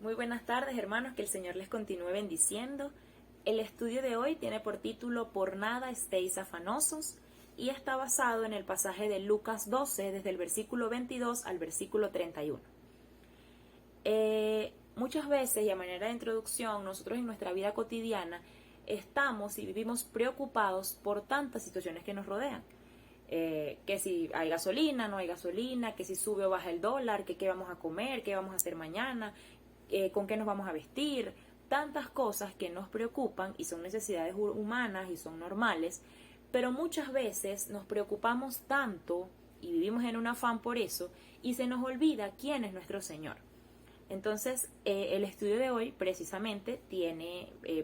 Muy buenas tardes, hermanos, que el Señor les continúe bendiciendo. El estudio de hoy tiene por título Por nada estéis afanosos y está basado en el pasaje de Lucas 12, desde el versículo 22 al versículo 31. Muchas veces, y a manera de introducción, nosotros en nuestra vida cotidiana estamos y vivimos preocupados por tantas situaciones que nos rodean. Que si hay gasolina, no hay gasolina, que si sube o baja el dólar, que qué vamos a comer, qué vamos a hacer mañana, con qué nos vamos a vestir, tantas cosas que nos preocupan y son necesidades humanas y son normales, pero muchas veces nos preocupamos tanto y vivimos en un afán por eso y se nos olvida quién es nuestro Señor. Entonces, el estudio de hoy precisamente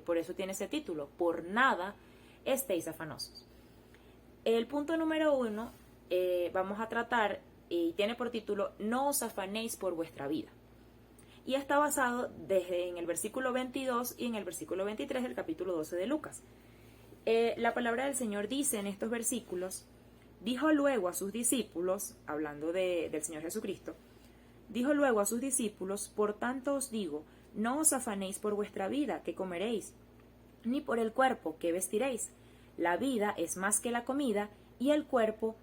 por eso tiene ese título, Por nada estéis afanosos. El punto número 1 vamos a tratar y tiene por título No os afanéis por vuestra vida. Y está basado en el versículo 22 y en el versículo 23 del capítulo 12 de Lucas. La palabra del Señor dice en estos versículos, dijo luego a sus discípulos, hablando del Señor Jesucristo, dijo luego a sus discípulos, por tanto os digo, no os afanéis por vuestra vida, que comeréis, ni por el cuerpo, que vestiréis. La vida es más que la comida y el cuerpo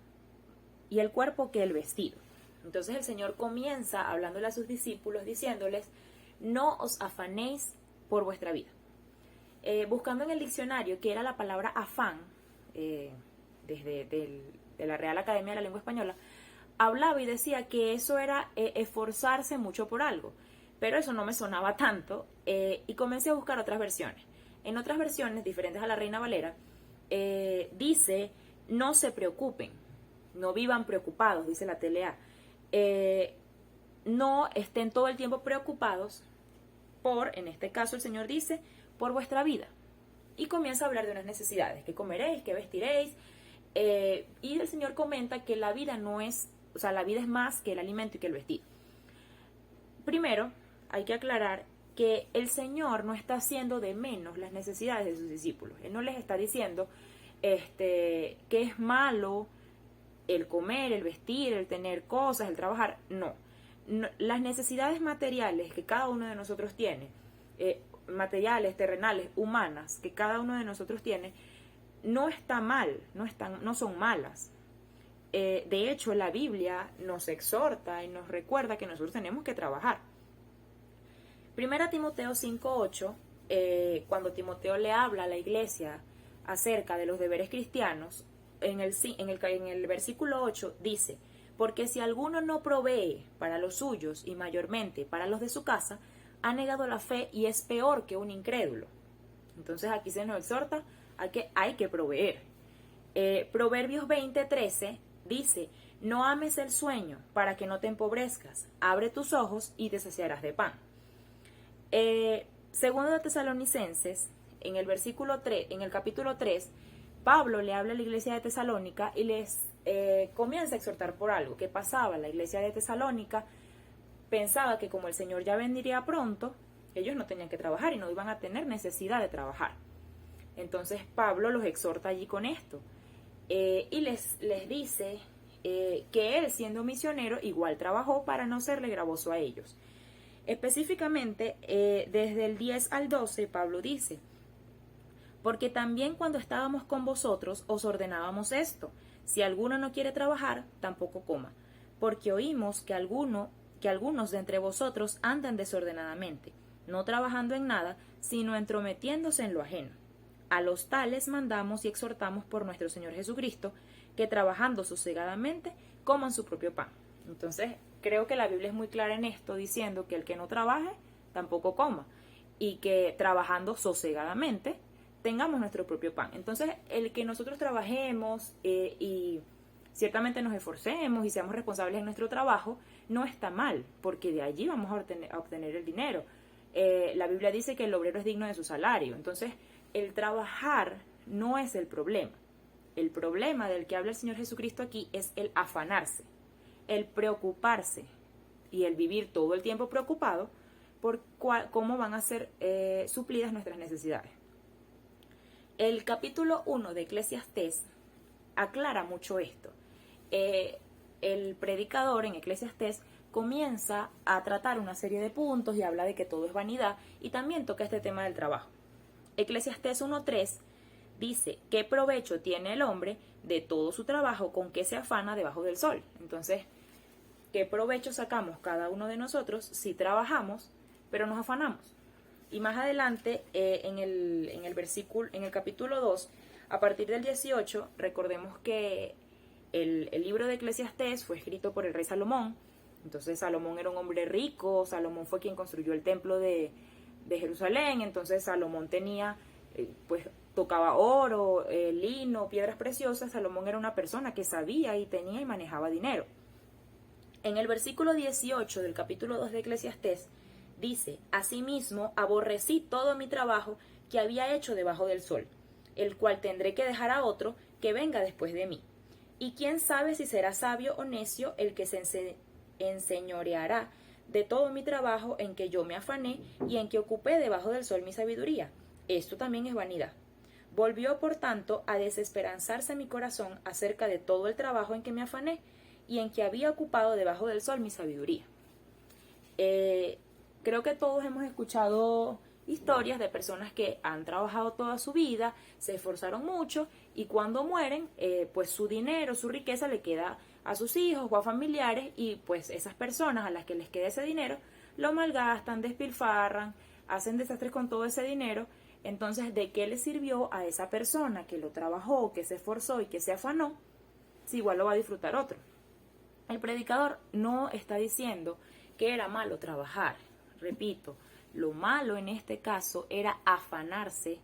que el vestido. Entonces el Señor comienza hablándole a sus discípulos diciéndoles, no os afanéis por vuestra vida. Buscando en el diccionario qué era la palabra afán, de la Real Academia de la Lengua Española, hablaba y decía que eso era esforzarse mucho por algo, pero eso no me sonaba tanto y comencé a buscar otras versiones. En otras versiones, diferentes a la Reina Valera, dice, no se preocupen, no vivan preocupados, dice la TLA. No estén todo el tiempo preocupados en este caso el Señor dice, por vuestra vida. Y comienza a hablar de unas necesidades, qué comeréis, qué vestiréis. Y el Señor comenta que la vida la vida es más que el alimento y que el vestido. Primero, hay que aclarar que el Señor no está haciendo de menos las necesidades de sus discípulos. Él no les está diciendo que es malo el comer, el vestir, el tener cosas, el trabajar. No. Las necesidades materiales que cada uno de nosotros tiene, materiales, terrenales, humanas, que cada uno de nosotros tiene, no está mal, no son malas. De hecho, la Biblia nos exhorta y nos recuerda que nosotros tenemos que trabajar. Primera Timoteo 5:8, cuando Timoteo le habla a la iglesia acerca de los deberes cristianos, en el versículo 8 dice, porque si alguno no provee para los suyos y mayormente para los de su casa, ha negado la fe y es peor que un incrédulo. Entonces aquí se nos exhorta a que hay que proveer. Proverbios 20:13 dice, no ames el sueño para que no te empobrezcas, abre tus ojos y te saciarás de pan. Segundo de Tesalonicenses, en el capítulo 3, Pablo le habla a la iglesia de Tesalónica y les comienza a exhortar por algo que pasaba. La iglesia de Tesalónica pensaba que como el Señor ya vendría pronto, ellos no tenían que trabajar y no iban a tener necesidad de trabajar. Entonces Pablo los exhorta allí con esto y les dice que él, siendo misionero, igual trabajó para no serle gravoso a ellos. Específicamente, desde el 10 al 12, Pablo dice, porque también cuando estábamos con vosotros os ordenábamos esto, si alguno no quiere trabajar, tampoco coma, porque oímos que algunos de entre vosotros andan desordenadamente, no trabajando en nada, sino entrometiéndose en lo ajeno. A los tales mandamos y exhortamos por nuestro Señor Jesucristo, que trabajando sosegadamente coman su propio pan. Entonces, creo que la Biblia es muy clara en esto, diciendo que el que no trabaje, tampoco coma, y que trabajando sosegadamente, tengamos nuestro propio pan. Entonces, el que nosotros trabajemos y ciertamente nos esforcemos y seamos responsables en nuestro trabajo, no está mal, porque de allí vamos a obtener el dinero. La Biblia dice que el obrero es digno de su salario. Entonces, el trabajar no es el problema. El problema del que habla el Señor Jesucristo aquí es el afanarse, el preocuparse y el vivir todo el tiempo preocupado por cómo van a ser suplidas nuestras necesidades. El capítulo 1 de Eclesiastés aclara mucho esto. El predicador en Eclesiastés comienza a tratar una serie de puntos y habla de que todo es vanidad y también toca este tema del trabajo. Eclesiastés 1:3 dice: ¿qué provecho tiene el hombre de todo su trabajo con que se afana debajo del sol? Entonces, ¿qué provecho sacamos cada uno de nosotros si trabajamos, pero nos afanamos? Y más adelante, en el capítulo 2, a partir del 18, recordemos que el libro de Eclesiastés fue escrito por el rey Salomón. Entonces Salomón era un hombre rico, Salomón fue quien construyó el templo de Jerusalén, entonces Salomón tenía, pues tocaba oro, lino, piedras preciosas. Salomón era una persona que sabía y tenía y manejaba dinero. En el versículo 18 del capítulo 2 de Eclesiastés dice: asimismo aborrecí todo mi trabajo que había hecho debajo del sol, el cual tendré que dejar a otro que venga después de mí. Y quién sabe si será sabio o necio el que se enseñoreará de todo mi trabajo en que yo me afané y en que ocupé debajo del sol mi sabiduría. Esto también es vanidad. Volvió, por tanto, a desesperanzarse mi corazón acerca de todo el trabajo en que me afané y en que había ocupado debajo del sol mi sabiduría. Creo que todos hemos escuchado historias de personas que han trabajado toda su vida, se esforzaron mucho y cuando mueren, pues su dinero, su riqueza le queda a sus hijos o a familiares, y pues esas personas a las que les queda ese dinero lo malgastan, despilfarran, hacen desastres con todo ese dinero. Entonces, ¿de qué le sirvió a esa persona que lo trabajó, que se esforzó y que se afanó, si igual lo va a disfrutar otro? El predicador no está diciendo que era malo trabajar. Repito, lo malo en este caso era afanarse.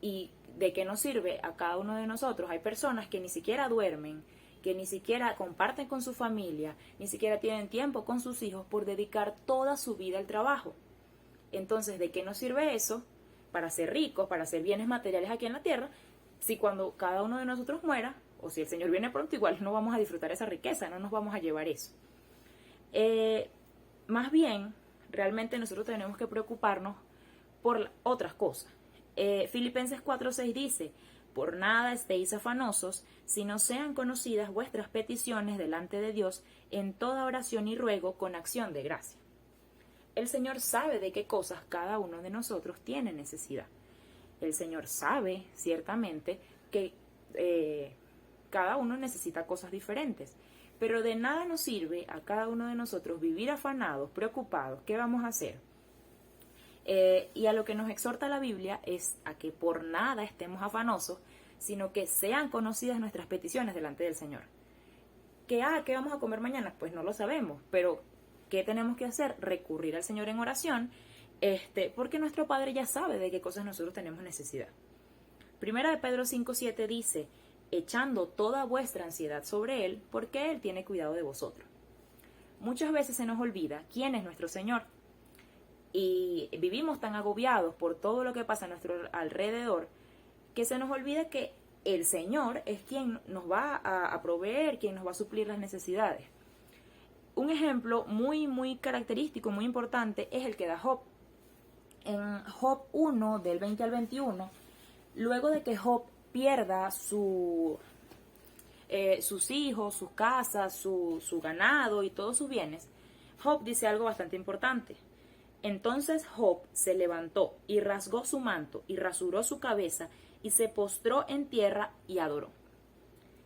¿Y de qué nos sirve a cada uno de nosotros? Hay personas que ni siquiera duermen, que ni siquiera comparten con su familia, ni siquiera tienen tiempo con sus hijos por dedicar toda su vida al trabajo. Entonces, ¿de qué nos sirve eso? Para ser ricos, para hacer bienes materiales aquí en la tierra, si cuando cada uno de nosotros muera, o si el Señor viene pronto, igual no vamos a disfrutar esa riqueza, no nos vamos a llevar eso. Más bien, realmente nosotros tenemos que preocuparnos por otras cosas. Filipenses 4:6 dice: por nada estéis afanosos, sino sean conocidas vuestras peticiones delante de Dios en toda oración y ruego con acción de gracia. El Señor sabe de qué cosas cada uno de nosotros tiene necesidad. El Señor sabe, ciertamente, que cada uno necesita cosas diferentes. Pero de nada nos sirve a cada uno de nosotros vivir afanados, preocupados. ¿Qué vamos a hacer? Y a lo que nos exhorta la Biblia es a que por nada estemos afanosos, sino que sean conocidas nuestras peticiones delante del Señor. ¿Qué vamos a comer mañana? Pues no lo sabemos, pero ¿qué tenemos que hacer? Recurrir al Señor en oración, porque nuestro Padre ya sabe de qué cosas nosotros tenemos necesidad. Primera de Pedro 5:7 dice: echando toda vuestra ansiedad sobre Él, porque Él tiene cuidado de vosotros. Muchas veces se nos olvida quién es nuestro Señor. Y vivimos tan agobiados por todo lo que pasa a nuestro alrededor, que se nos olvida que el Señor es quien nos va a proveer, quien nos va a suplir las necesidades. Un ejemplo muy, muy característico, muy importante, es el que da Job. En Job 1, del 20 al 21, luego de que Job pierda sus hijos, sus casas, su ganado y todos sus bienes, Job dice algo bastante importante. Entonces Job se levantó y rasgó su manto y rasuró su cabeza y se postró en tierra y adoró.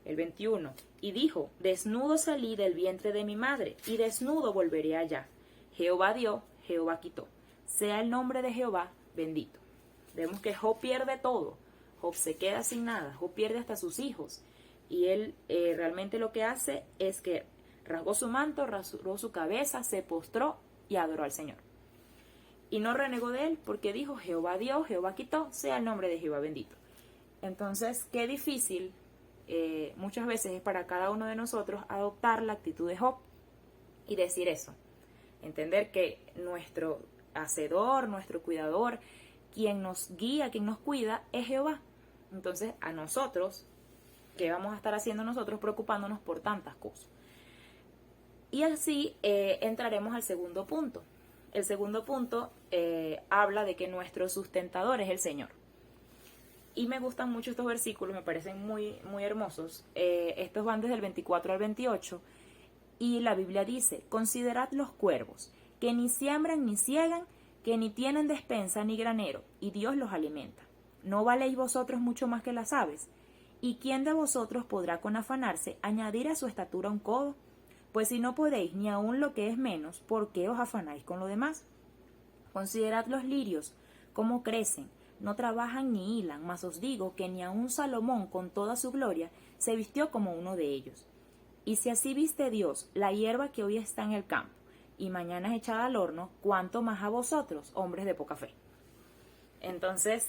El 21. Y dijo: desnudo salí del vientre de mi madre y desnudo volveré allá. Jehová dio, Jehová quitó. Sea el nombre de Jehová bendito. Vemos que Job pierde todo. Job se queda sin nada. Job pierde hasta sus hijos. Y él realmente lo que hace es que rasgó su manto, rasuró su cabeza, se postró y adoró al Señor. Y no renegó de él, porque dijo: Jehová dio, Jehová quitó, sea el nombre de Jehová bendito. Entonces, qué difícil muchas veces es para cada uno de nosotros adoptar la actitud de Job y decir eso. Entender que nuestro hacedor, nuestro cuidador, quien nos guía, quien nos cuida, es Jehová. Entonces, a nosotros, ¿qué vamos a estar haciendo nosotros preocupándonos por tantas cosas? Y así entraremos al segundo punto. El segundo punto habla de que nuestro sustentador es el Señor. Y me gustan mucho estos versículos, me parecen muy, muy hermosos. Estos van desde el 24 al 28. Y la Biblia dice, considerad los cuervos, que ni siembran ni ciegan, que ni tienen despensa ni granero, y Dios los alimenta. ¿No valéis vosotros mucho más que las aves? ¿Y quién de vosotros podrá con afanarse añadir a su estatura un codo? Pues si no podéis ni aun lo que es menos, ¿por qué os afanáis con lo demás? Considerad los lirios, cómo crecen, no trabajan ni hilan, mas os digo que ni aun Salomón con toda su gloria se vistió como uno de ellos. Y si así viste Dios la hierba que hoy está en el campo, y mañana es echada al horno, ¿cuánto más a vosotros, hombres de poca fe? Entonces,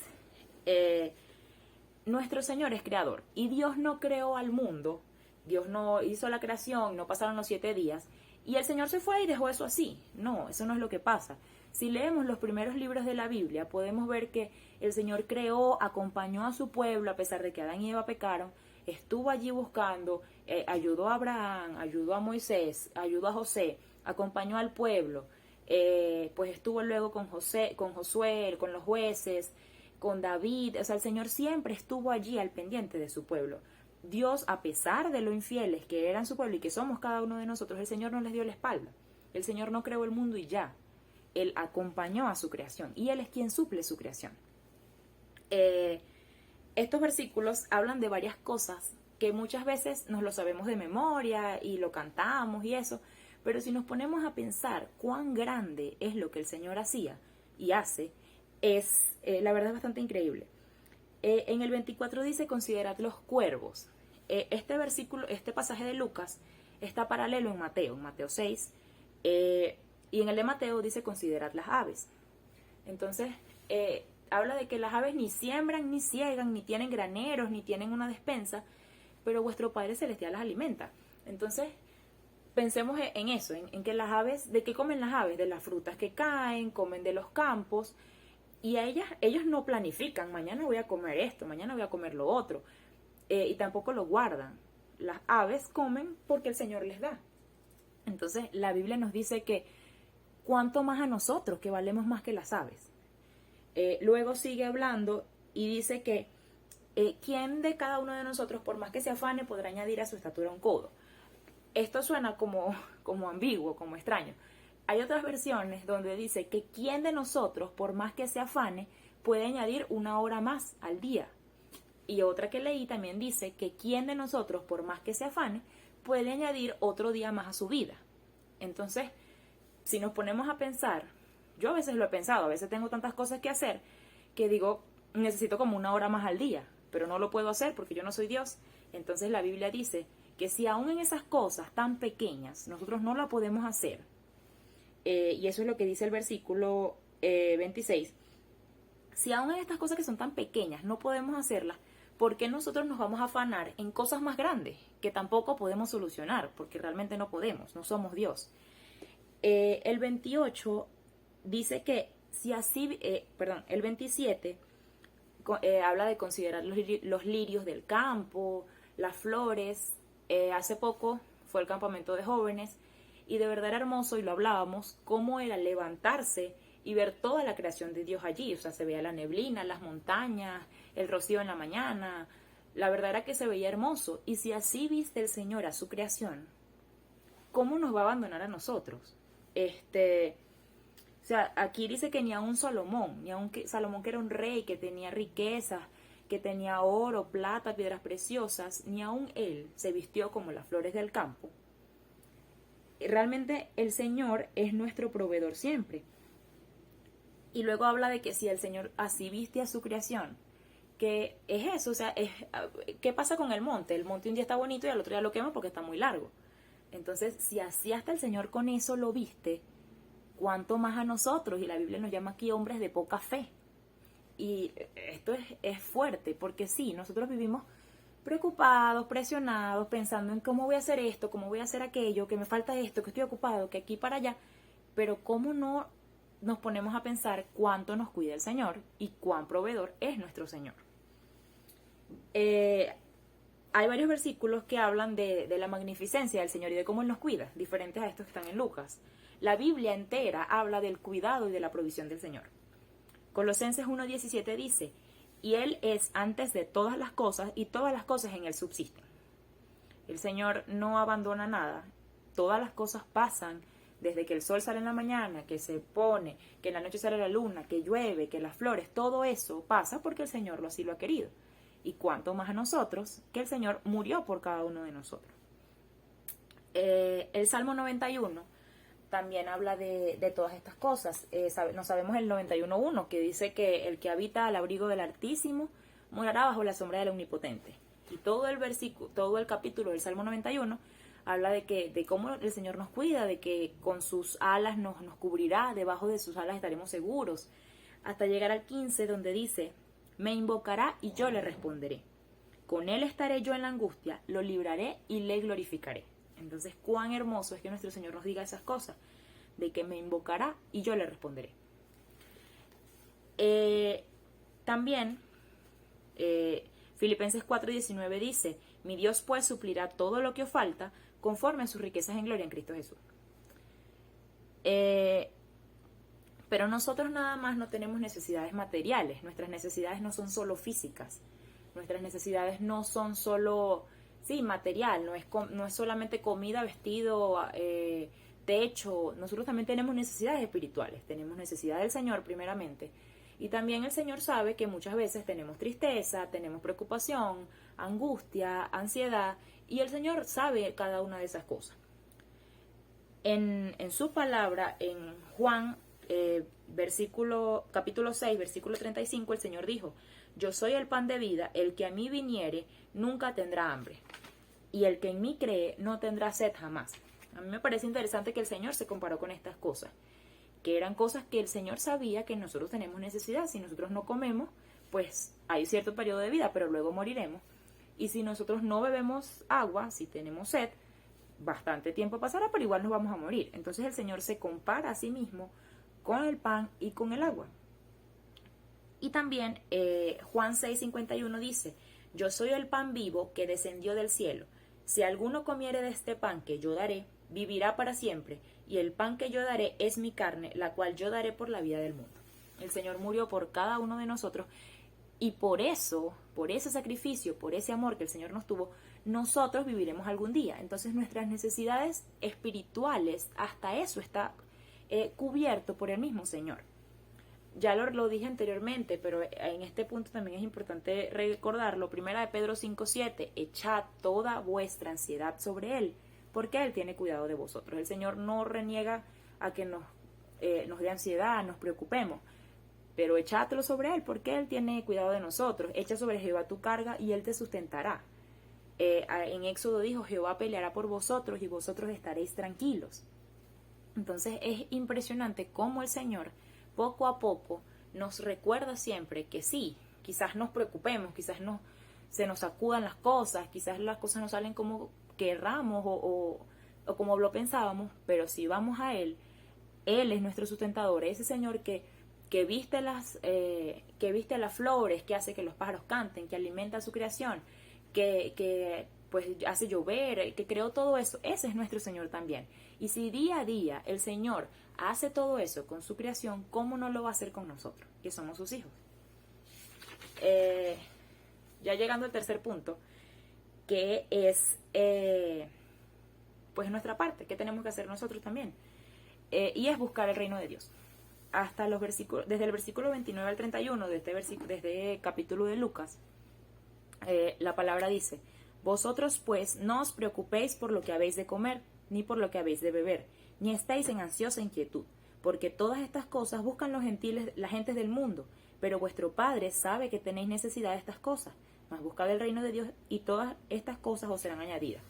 nuestro Señor es creador, y Dios no creó al mundo, Dios no hizo la creación, no pasaron los 7 días, y el Señor se fue y dejó eso así. No, eso no es lo que pasa. Si leemos los primeros libros de la Biblia, podemos ver que el Señor creó, acompañó a su pueblo, a pesar de que Adán y Eva pecaron, estuvo allí buscando, ayudó a Abraham, ayudó a Moisés, ayudó a José, acompañó al pueblo, pues estuvo luego con Josué, con los jueces, con David. O sea, el Señor siempre estuvo allí al pendiente de su pueblo. Dios, a pesar de lo infieles que eran su pueblo y que somos cada uno de nosotros, el Señor no les dio la espalda. El Señor no creó el mundo y ya. Él acompañó a su creación y Él es quien suple su creación. Estos versículos hablan de varias cosas que muchas veces nos lo sabemos de memoria y lo cantamos y eso, pero si nos ponemos a pensar cuán grande es lo que el Señor hacía y hace, es la verdad es bastante increíble. En el 24 dice, considerad los cuervos. Este versículo, este pasaje de Lucas está paralelo en Mateo 6, y en el de Mateo dice, considerad las aves. Entonces, habla de que las aves ni siembran, ni ciegan, ni tienen graneros, ni tienen una despensa, pero vuestro Padre Celestial las alimenta. Entonces, pensemos en eso, en que las aves, ¿de qué comen las aves? De las frutas que caen, comen de los campos, y ellos no planifican, mañana voy a comer esto, mañana voy a comer lo otro, y tampoco lo guardan. Las aves comen porque el Señor les da. Entonces, la Biblia nos dice que cuánto más a nosotros, que valemos más que las aves. Luego sigue hablando y dice que ¿quién de cada uno de nosotros, por más que se afane, podrá añadir a su estatura un codo? Esto suena como ambiguo, como extraño. Hay otras versiones donde dice que ¿quién de nosotros, por más que se afane, puede añadir 1 hora más al día? Y otra que leí también dice que ¿quién de nosotros, por más que se afane, puede añadir otro día más a su vida? Entonces, si nos ponemos a pensar, yo a veces lo he pensado, a veces tengo tantas cosas que hacer que digo, necesito como 1 hora más al día, pero no lo puedo hacer porque yo no soy Dios. Entonces la Biblia dice que si aún en esas cosas tan pequeñas nosotros no la podemos hacer, y eso es lo que dice el versículo 26, si aún en estas cosas que son tan pequeñas no podemos hacerlas, ¿por qué nosotros nos vamos a afanar en cosas más grandes que tampoco podemos solucionar? Porque realmente no podemos, no somos Dios. El 28 dice que si así, el 27 habla de considerar los lirios del campo, las flores. Hace poco fue el campamento de jóvenes y de verdad era hermoso, y lo hablábamos, cómo era levantarse y ver toda la creación de Dios allí. O sea, se veía la neblina, las montañas, el rocío en la mañana. La verdad era que se veía hermoso. Y si así viste el Señor a su creación, ¿cómo nos va a abandonar a nosotros? O sea, aquí dice que ni aun Salomón, Salomón, que era un rey, que tenía riquezas, que tenía oro, plata, piedras preciosas, ni aun él se vistió como las flores del campo. Realmente el Señor es nuestro proveedor siempre. Y luego habla de que si el Señor así viste a su creación, que es eso, o sea, ¿qué pasa con el monte? El monte un día está bonito y al otro día lo quema porque está muy largo. Entonces, si así hasta el Señor con eso lo viste, ¿cuánto más a nosotros? Y la Biblia nos llama aquí hombres de poca fe. Y esto es fuerte, porque sí, nosotros vivimos preocupados, presionados, pensando en cómo voy a hacer esto, cómo voy a hacer aquello, que me falta esto, que estoy ocupado, que aquí para allá. Pero ¿cómo no nos ponemos a pensar cuánto nos cuida el Señor y cuán proveedor es nuestro Señor? Hay varios versículos que hablan de la magnificencia del Señor y de cómo Él nos cuida, diferentes a estos que están en Lucas. La Biblia entera habla del cuidado y de la provisión del Señor. Colosenses 1:17 dice, y Él es antes de todas las cosas y todas las cosas en Él subsisten. El Señor no abandona nada todas las cosas pasan, desde que el sol sale en la mañana, que se pone, que en la noche sale la luna, que llueve, que las flores, todo eso pasa porque el Señor así lo ha querido. Y cuánto más a nosotros, que el Señor murió por cada uno de nosotros. El Salmo 91 también habla de todas estas cosas. No sabemos el 91.1, que dice que el que habita al abrigo del Altísimo morará bajo la sombra del Omnipotente. Y todo el capítulo del Salmo 91 habla de cómo el Señor nos cuida, de que con sus alas nos cubrirá, debajo de sus alas estaremos seguros, hasta llegar al 15, donde dice: me invocará y yo le responderé. Con él estaré yo en la angustia, lo libraré y le glorificaré. Entonces, cuán hermoso es que nuestro Señor nos diga esas cosas, de que me invocará y yo le responderé. También, Filipenses 4:19 dice: mi Dios pues suplirá todo lo que os falta conforme a sus riquezas en gloria en Cristo Jesús. Pero nosotros nada más no tenemos necesidades materiales. Nuestras necesidades no son solo físicas. Nuestras necesidades no son solo, material. No es solamente comida, vestido, techo. Nosotros también tenemos necesidades espirituales. Tenemos necesidad del Señor primeramente. Y también el Señor sabe que muchas veces tenemos tristeza, tenemos preocupación, angustia, ansiedad. Y el Señor sabe cada una de esas cosas. En su palabra, en Juan capítulo 6, versículo 35, el Señor dijo: yo soy el pan de vida, el que a mí viniere nunca tendrá hambre, y el que en mí cree no tendrá sed jamás. A mí me parece interesante que el Señor se comparó con estas cosas, que eran cosas que el Señor sabía que nosotros tenemos necesidad. Si nosotros no comemos, pues hay cierto periodo de vida, pero luego moriremos. Y si nosotros no bebemos agua, si tenemos sed, bastante tiempo pasará, pero igual nos vamos a morir. Entonces el Señor se compara a sí mismo con el pan y con el agua. Y también Juan 6:51 dice: yo soy el pan vivo que descendió del cielo. Si alguno comiere de este pan que yo daré, vivirá para siempre, y el pan que yo daré es mi carne, la cual yo daré por la vida del mundo. El Señor murió por cada uno de nosotros, y por eso, por ese sacrificio, por ese amor que el Señor nos tuvo, nosotros viviremos algún día. Entonces nuestras necesidades espirituales, hasta eso está cubierto por el mismo Señor. Ya lo dije anteriormente, pero en este punto también es importante recordarlo. Primera de Pedro 5:7: echad toda vuestra ansiedad sobre Él, porque Él tiene cuidado de vosotros. El Señor no reniega a que nos dé ansiedad, nos preocupemos, pero echátelo sobre Él, porque Él tiene cuidado de nosotros. Echa sobre Jehová tu carga y Él te sustentará. En Éxodo dijo: Jehová peleará por vosotros y vosotros estaréis tranquilos. Entonces es impresionante cómo el Señor poco a poco nos recuerda siempre que sí, quizás nos preocupemos, quizás se nos sacudan las cosas, quizás las cosas no salen como querramos o como lo pensábamos, pero si vamos a Él, Él es nuestro sustentador, ese Señor que viste las flores, que hace que los pájaros canten, que alimenta su creación, que pues hace llover, que creó todo eso. Ese es nuestro Señor también. Y si día a día el Señor hace todo eso con su creación, ¿cómo no lo va a hacer con nosotros, que somos sus hijos? Ya llegando al tercer punto, que es pues nuestra parte, que tenemos que hacer nosotros también, y es buscar el reino de Dios. Hasta desde el versículo 29 al 31 de este capítulo de Lucas, la palabra dice: vosotros pues no os preocupéis por lo que habéis de comer, ni por lo que habéis de beber, ni estéis en ansiosa inquietud, porque todas estas cosas buscan los gentiles, las gentes del mundo, pero vuestro Padre sabe que tenéis necesidad de estas cosas. Mas buscad el reino de Dios y todas estas cosas os serán añadidas.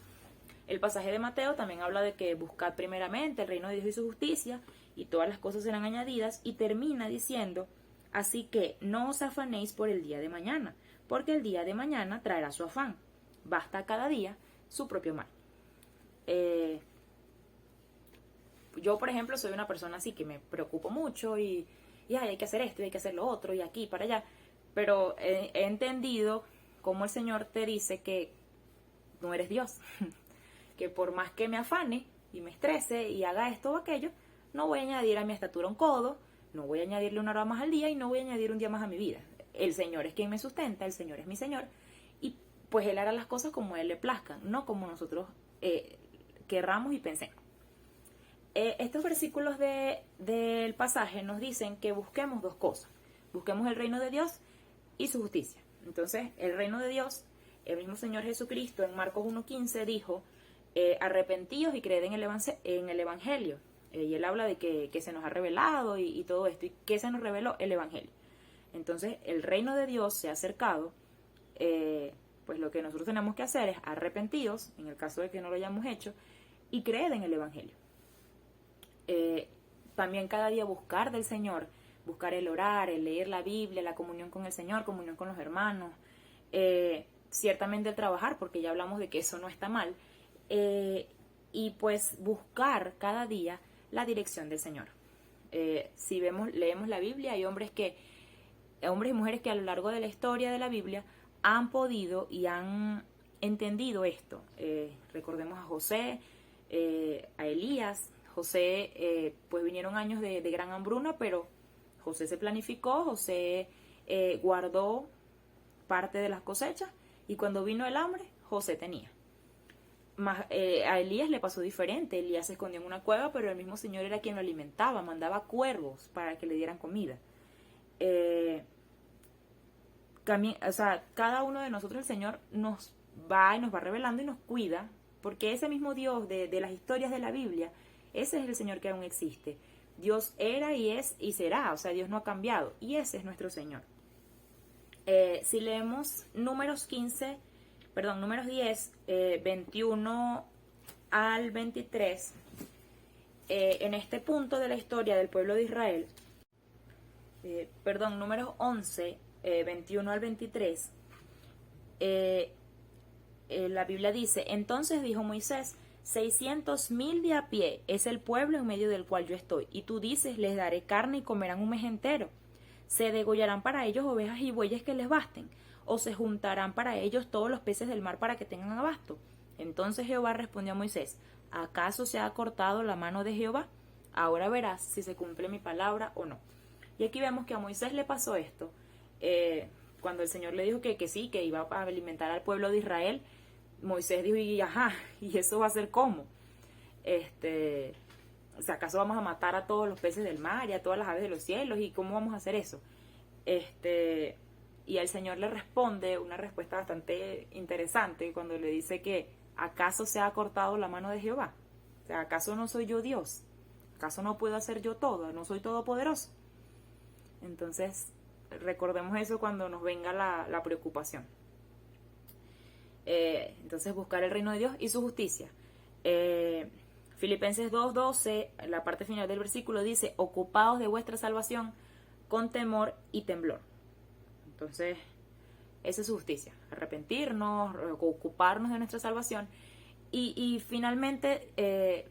El pasaje de Mateo también habla de que buscad primeramente el reino de Dios y su justicia, y todas las cosas serán añadidas, y termina diciendo: así que no os afanéis por el día de mañana, porque el día de mañana traerá su afán. Basta cada día su propio mal. Yo, por ejemplo, soy una persona así que me preocupo mucho y hay que hacer esto y hay que hacer lo otro y aquí y para allá, pero he entendido cómo el Señor te dice que no eres Dios, que por más que me afane y me estrese y haga esto o aquello, no voy a añadir a mi estatura un codo, no voy a añadirle una hora más al día y no voy a añadir un día más a mi vida. El Señor es quien me sustenta, el Señor es mi Señor, y pues Él hará las cosas como a Él le plazcan, no como nosotros querramos y pensemos. Estos versículos del pasaje nos dicen que busquemos dos cosas. Busquemos el reino de Dios y su justicia. Entonces, el reino de Dios, el mismo Señor Jesucristo en Marcos 1:15 dijo, arrepentíos y creed en el Evangelio. Y él habla de que se nos ha revelado y todo esto. ¿Y qué se nos reveló? El Evangelio. Entonces, el reino de Dios se ha acercado. Pues lo que nosotros tenemos que hacer es arrepentidos, en el caso de que no lo hayamos hecho, y creed en el Evangelio. También cada día buscar del Señor, buscar el orar, el leer la Biblia, la comunión con el Señor, comunión con los hermanos, ciertamente el trabajar, porque ya hablamos de que eso no está mal, y pues buscar cada día la dirección del Señor. Si leemos la Biblia, hay hombres y mujeres que a lo largo de la historia de la Biblia han podido y han entendido esto. Recordemos a José, a Elías. José, pues vinieron años de gran hambruna, pero José se planificó, José guardó parte de las cosechas y cuando vino el hambre, José tenía. A Elías le pasó diferente. Elías se escondió en una cueva, pero el mismo Señor era quien lo alimentaba, mandaba cuervos para que le dieran comida. Cada uno de nosotros, el Señor nos va revelando y nos cuida, porque ese mismo Dios de las historias de la Biblia, ese es el Señor que aún existe. Dios era y es y será, o sea, Dios no ha cambiado, y ese es nuestro Señor. Si leemos Números 10, 21 al 23, en este punto de la historia del pueblo de Israel, Números 11, 21 al 23, la Biblia dice, entonces dijo Moisés, 600,000 de a pie es el pueblo en medio del cual yo estoy, y tú dices, les daré carne y comerán un mes entero. Se degollarán para ellos ovejas y bueyes que les basten, o se juntarán para ellos todos los peces del mar para que tengan abasto. Entonces Jehová respondió a Moisés, ¿acaso se ha cortado la mano de Jehová? Ahora verás si se cumple mi palabra o no. Y aquí vemos que a Moisés le pasó esto, cuando el Señor le dijo que sí, que iba a alimentar al pueblo de Israel. Moisés dijo, ¿y eso va a ser cómo? ¿Acaso vamos a matar a todos los peces del mar y a todas las aves de los cielos? ¿Y cómo vamos a hacer eso? Y el Señor le responde una respuesta bastante interesante cuando le dice que ¿acaso se ha cortado la mano de Jehová? O sea, ¿acaso no soy yo Dios? ¿Acaso no puedo hacer yo todo? ¿No soy todopoderoso? Entonces, recordemos eso cuando nos venga la preocupación. Entonces, buscar el reino de Dios y su justicia. Filipenses 2:12, la parte final del versículo dice, ocupados de vuestra salvación con temor y temblor. Entonces, esa es su justicia, arrepentirnos, ocuparnos de nuestra salvación y finalmente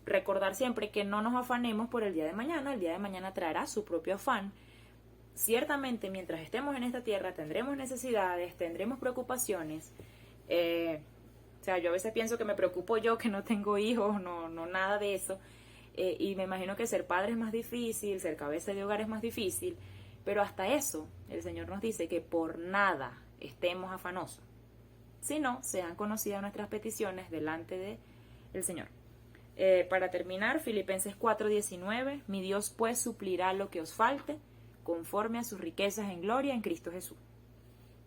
recordar siempre que no nos afanemos por el día de mañana traerá su propio afán. Ciertamente, mientras estemos en esta tierra tendremos necesidades, tendremos preocupaciones. Yo a veces pienso que me preocupo yo que no tengo hijos, no nada de eso. Y me imagino que ser padre es más difícil, ser cabeza de hogar es más difícil. Pero hasta eso, el Señor nos dice que por nada estemos afanosos, sino sean conocidas nuestras peticiones delante del Señor. Para terminar, Filipenses 4:19, mi Dios pues suplirá lo que os falte, conforme a sus riquezas en gloria en Cristo Jesús.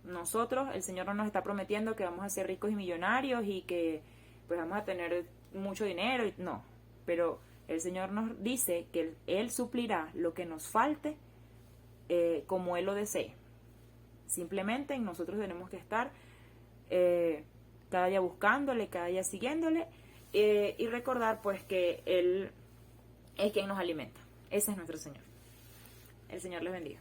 Nosotros, el Señor no nos está prometiendo que vamos a ser ricos y millonarios y que pues vamos a tener mucho dinero, no, pero el Señor nos dice que Él suplirá lo que nos falte como Él lo desee. Simplemente nosotros tenemos que estar cada día buscándole, cada día siguiéndole y recordar pues que Él es quien nos alimenta. Ese es nuestro Señor. El Señor les bendiga.